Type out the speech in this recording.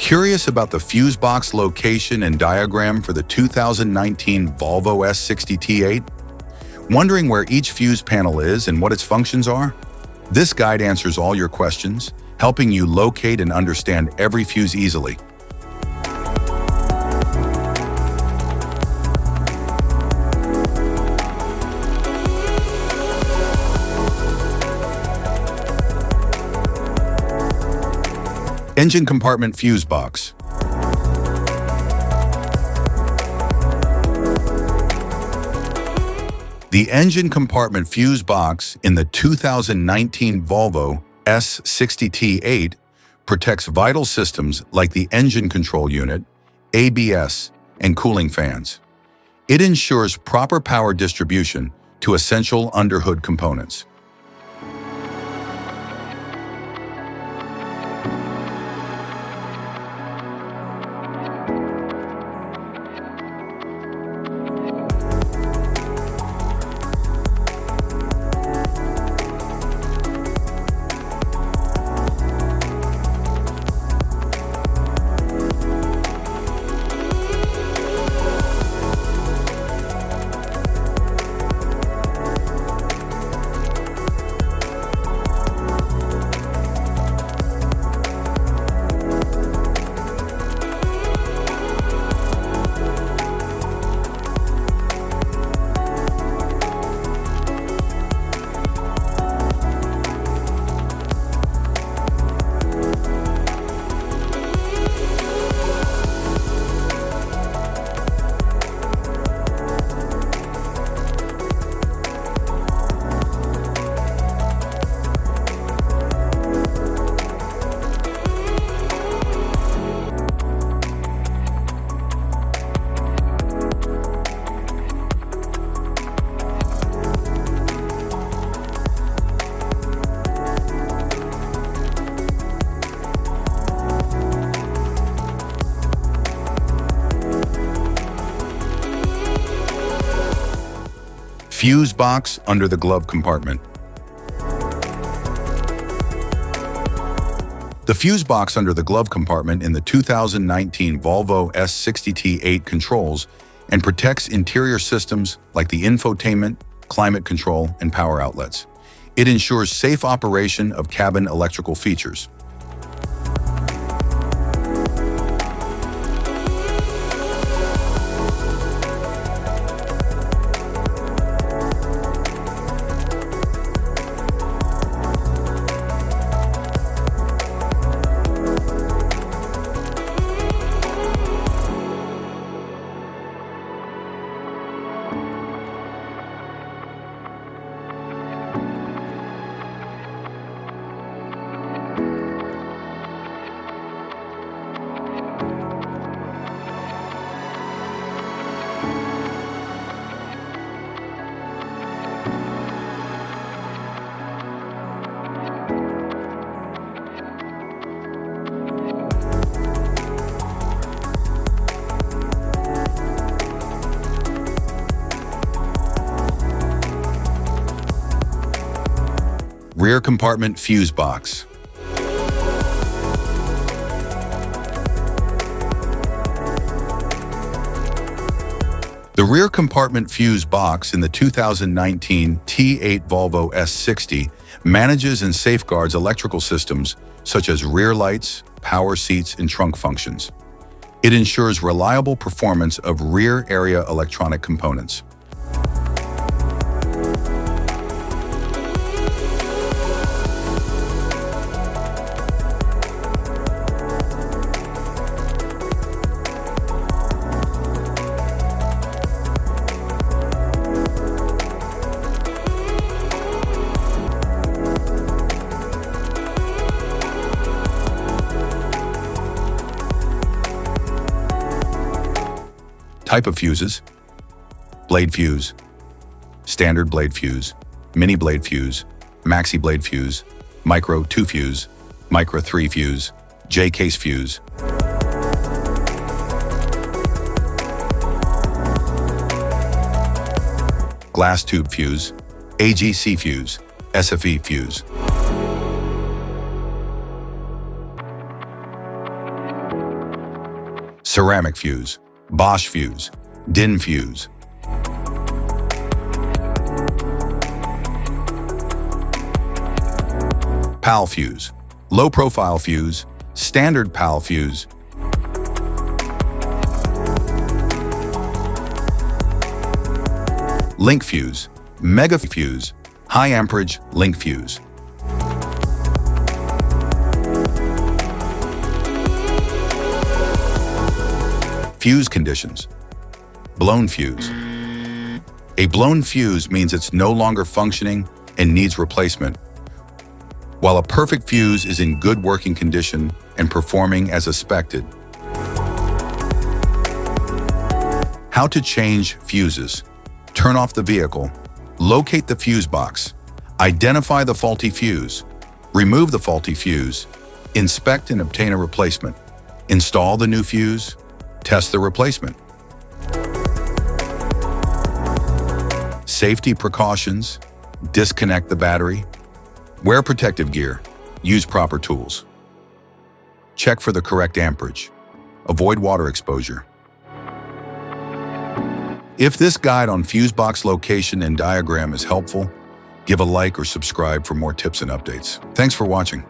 Curious about the fuse box location and diagram for the 2019 Volvo S60 T8? Wondering where each fuse panel is and what its functions are? This guide answers all your questions, helping you locate and understand every fuse easily. Engine compartment fuse box. The engine compartment fuse box in the 2019 Volvo S60 T8 protects vital systems like the engine control unit, ABS, and cooling fans. It ensures proper power distribution to essential underhood components. Fuse box under the glove compartment. The fuse box under the glove compartment in the 2019 Volvo S60 T8 controls and protects interior systems like the infotainment, climate control, and power outlets. It ensures safe operation of cabin electrical features. Rear compartment fuse box. The rear compartment fuse box in the 2019 T8 Volvo S60 manages and safeguards electrical systems such as rear lights, power seats, and trunk functions. It ensures reliable performance of rear area electronic components. Type of fuses: blade fuse, standard blade fuse, mini blade fuse, maxi blade fuse, micro 2 fuse, micro 3 fuse, J-case fuse. Glass tube fuse, AGC fuse, SFE fuse. ceramic fuse, Bosch fuse, DIN fuse. PAL fuse, low-profile fuse, standard PAL fuse. Link fuse, mega fuse, high amperage link fuse. Fuse conditions. Blown fuse. A blown fuse means it's no longer functioning and needs replacement, while a perfect fuse is in good working condition and performing as expected. How to change fuses. Turn off the vehicle, locate the fuse box, identify the faulty fuse, remove the faulty fuse, inspect and obtain a replacement, install the new fuse, test the replacement. Safety precautions, disconnect the battery, wear protective gear, use proper tools. Check for the correct amperage, avoid water exposure. If this guide on fuse box location and diagram is helpful, give a like or subscribe for more tips and updates. Thanks for watching.